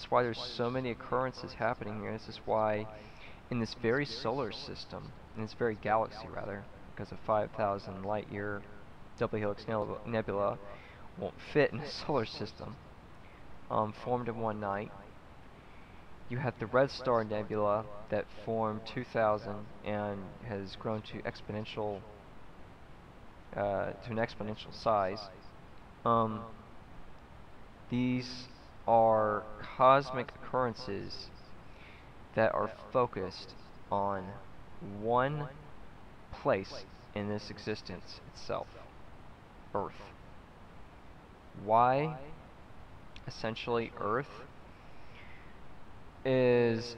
This is why there's so many occurrences happening here. This is why in this very solar system, in this very galaxy rather, because a 5,000 light year double helix nebula won't fit in a solar system, formed in one night. You have the Red Star Nebula that formed 2000 and has grown to exponential to an exponential size. These are cosmic occurrences that are focused on one place in this existence itself, Earth. Why? Essentially, Earth is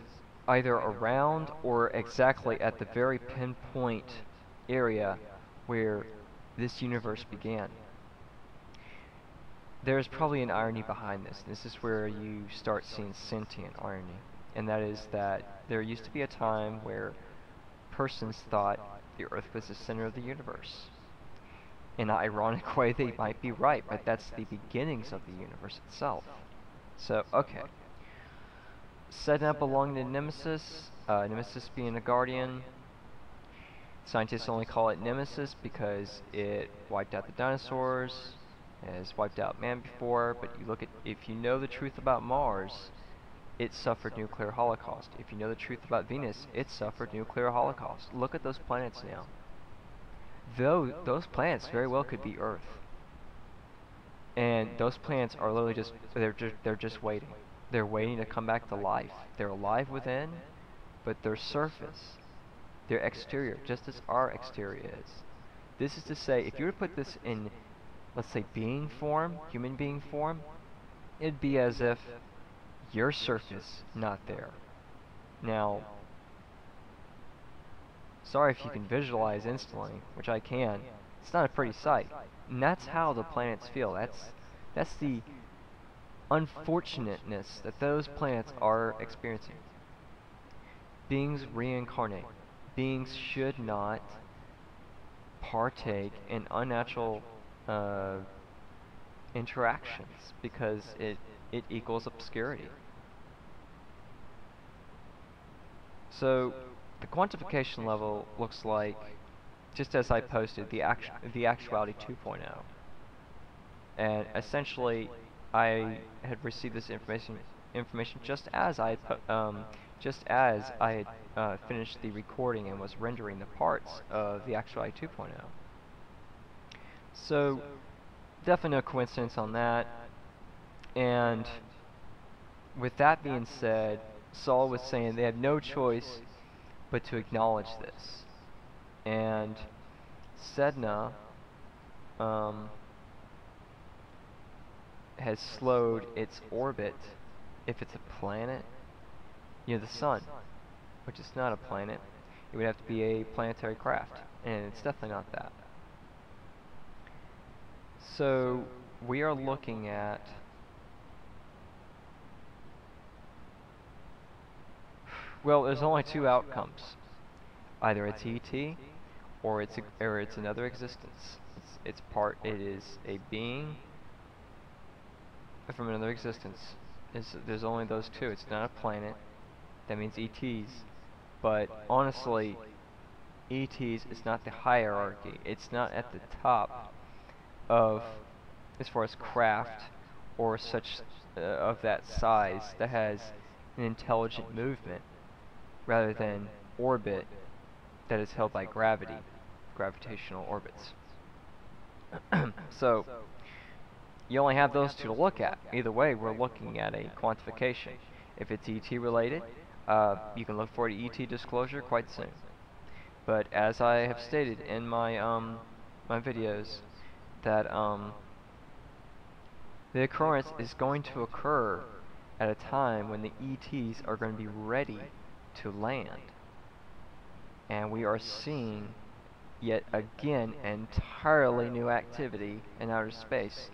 either around or exactly at the very pinpoint area where this universe began. There's probably an irony behind this. This is where you start seeing sentient irony, and that is that there used to be a time where persons thought the Earth was the center of the universe. In an ironic way, they might be right, but that's the beginnings of the universe itself. So, okay. Sedna belonged to Nemesis, Nemesis being a guardian. Scientists only call it Nemesis because it wiped out the dinosaurs, has wiped out man before, but you look at, if you know the truth about Mars, it suffered nuclear holocaust. If you know the truth about Venus, it suffered nuclear holocaust. Look at those planets now. Though those planets very well could be Earth. And those planets are literally just, they're just waiting. They're waiting to come back to life. They're alive within, but their surface, their exterior, just as our exterior is. This is to say, if you were to put this in, let's say, being form, human being form, it'd be as if your surface not there. Now, sorry if you can visualize instantly, which I can. It's not a pretty sight. And that's how the planets feel. That's the unfortunateness that those planets are experiencing. Beings reincarnate. Beings should not partake in unnatural interactions because it equals obscurity. So the quantification level looks like, just as I posted, the actuality 2.0, and essentially I had received this information just as I had finished the recording and was rendering the parts of the actuality 2.0. So definitely no coincidence on that. And with that being said, Saul was saying they have no choice but to acknowledge this. And Sedna has slowed its orbit. If it's a planet, you know, the sun, which is not a planet, it would have to be a planetary craft, and it's definitely not that. So we are looking at well, there's only two outcomes. Either it's ET or it's another existence. It is a being from another existence. There's only those two. It's not a planet. That means ETs. But honestly, ETs is not the hierarchy. It's not at the top of, as far as craft or such of that size that has an intelligent movement, rather than orbit that is held by gravity, gravitational orbits. So you only have those two to look at. Either way, we're looking at a quantification. If it's ET related, you can look for the ET disclosure quite soon. But as I have stated in my my videos, that the occurrence is going to occur at a time when the ETs are going to be ready to land. And we are seeing yet again entirely new activity in outer space.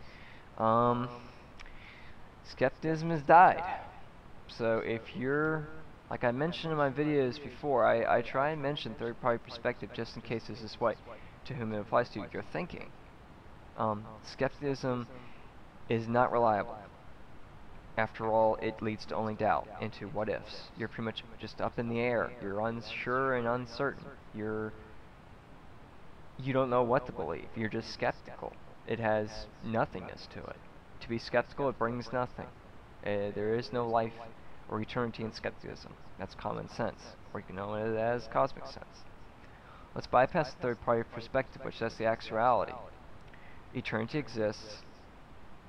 Skepticism has died. So if you're, like I mentioned in my videos before, I try and mention third-party perspective just in case this is what, to whom it applies to, you're thinking. Skepticism is not reliable. After all, it leads to only doubt, into what ifs. You're pretty much just up in the air. You're unsure and uncertain. You don't know what to believe. You're just skeptical. It has nothingness to it. To be skeptical, it brings nothing. There is no life or eternity in skepticism. That's common sense, or you can know it as cosmic sense. Let's bypass the third-party perspective, which is the actuality. Eternity exists.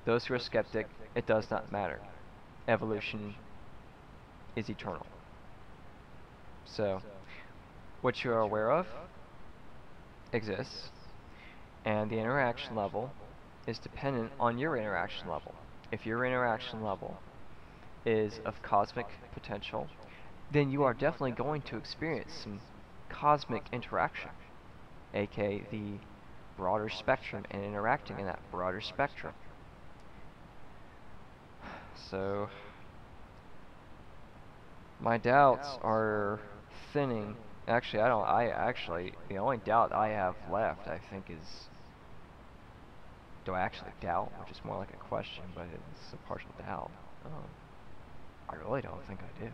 Those who are skeptic, it does not matter. Evolution is eternal. So, what you are aware of exists, and the interaction level is dependent on your interaction level. If your interaction level is of cosmic potential, then you are definitely going to experience some cosmic interaction, aka the broader spectrum, and interacting in that broader spectrum. So, my doubts are thinning. Actually, the only doubt I have left, I think, is, do I actually doubt? Which is more like a question, but it's a partial doubt. I really don't think I do.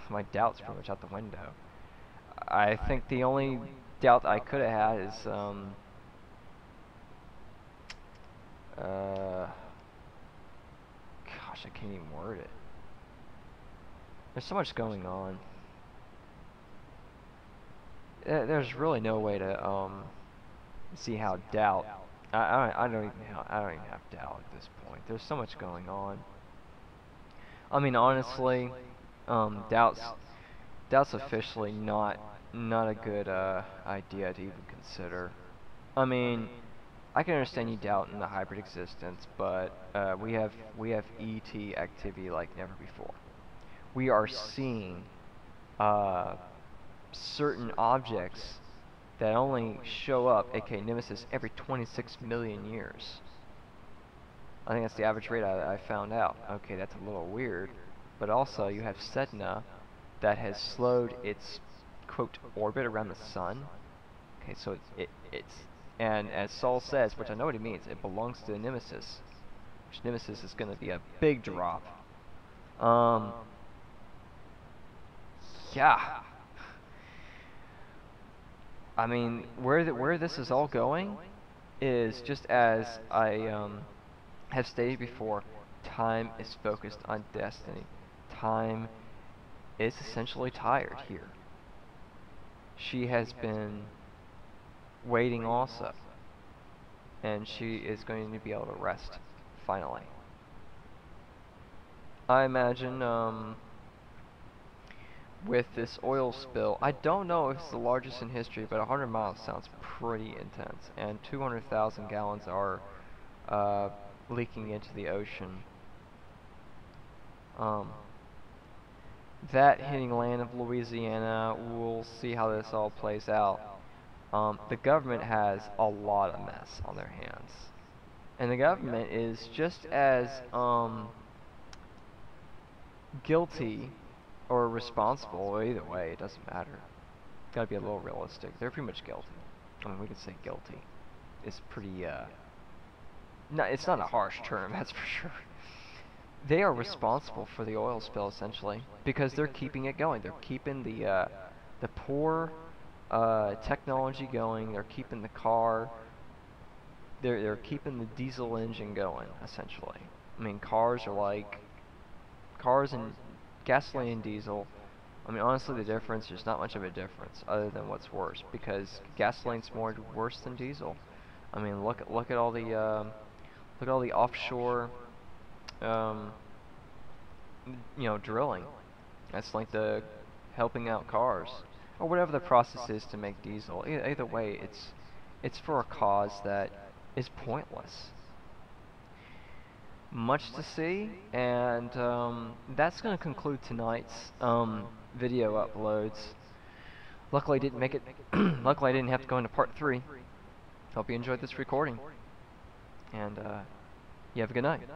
My doubt's pretty much out the window. I think the only doubt I could have had is, gosh, I can't even word it. There's so much going on. There's really no way to see how doubt. I don't even have doubt at this point. There's so much going on. I mean, honestly, doubt's officially not a good idea to even consider. I mean, I can understand you doubting the hybrid existence, but we have ET activity like never before. We are seeing certain objects that only show up, aka Nemesis, every 26 million years. I think that's the average rate I found out. Okay, that's a little weird, but also you have Sedna that has slowed its quote orbit around the sun. Okay, so it's and as Saul says, which I know what he means, it belongs to the Nemesis, which Nemesis is going to be a big drop. Yeah. I mean, where this is all going is, just as I have stated before, time is focused on destiny. Time is essentially tired here. She has been waiting also, and she is going to be able to rest finally. I imagine with this oil spill, I don't know if it's the largest in history, but 100 miles sounds pretty intense, and 200,000 gallons are leaking into the ocean. That hitting land of Louisiana, we'll see how this all plays out. The government has a lot of mess on their hands, and the government is just as guilty or responsible. Either way, it doesn't matter. Gotta be a little realistic. They're pretty much guilty. I mean, we could say guilty. It's pretty, no, it's not a harsh term, that's for sure. They are responsible for the oil spill, essentially, because they're keeping it going. They're keeping the poor technology going. They're keeping the car. They're keeping the diesel engine going, essentially. I mean, cars and gasoline and diesel. I mean, honestly, the difference, there's not much of a difference, other than what's worse, because gasoline's more worse than diesel. I mean, look at all the offshore, drilling. That's like the helping out cars, or whatever the process is to make diesel. Either way, it's for a cause that is pointless. Much to see, and that's going to conclude tonight's video uploads. Luckily, I didn't make it. Luckily, I didn't have to go into part 3. Hope you enjoyed this recording, and you have a good night.